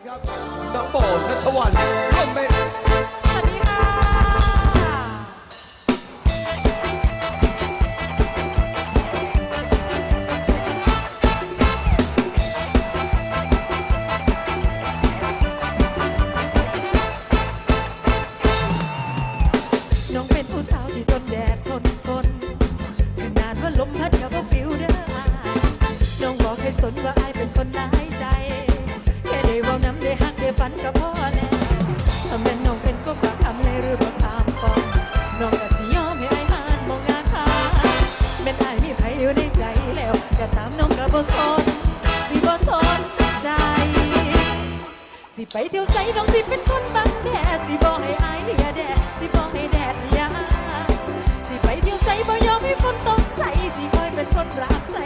ครับน้องโบนัทวันร่วมเป็นสวัสดีค่ะน้องเป็นผู้สาวที่ทนแดดทนฝนขนาดว่าลมพัดกับว่าฟิวเด้ออายน้องบอกให้สนว่าอายเป็นคนร้ายใจแค่ได้เว่าน้ำได้หักได้ฝันก็พอแล้วถ้าแม่นน้องเป็นก็ฝากทำเลยหรือบ่ตามก่อนน้องก็สิยอมให้อายหานมองงานทางแม่นอายมีไผอยู่ในใจแล้วก็ตามน้องก็บ่สนสิบ่สนใจสิไปเที่ยวไสน้องสิเป็นคนบังแดดสิบ่ให้อายเลียแดดสิบ่ให้แดดยาสิไปเที่ยวไสบ่ยอมให้ฝนตกใส่สิคอยเป็นคนรักใส่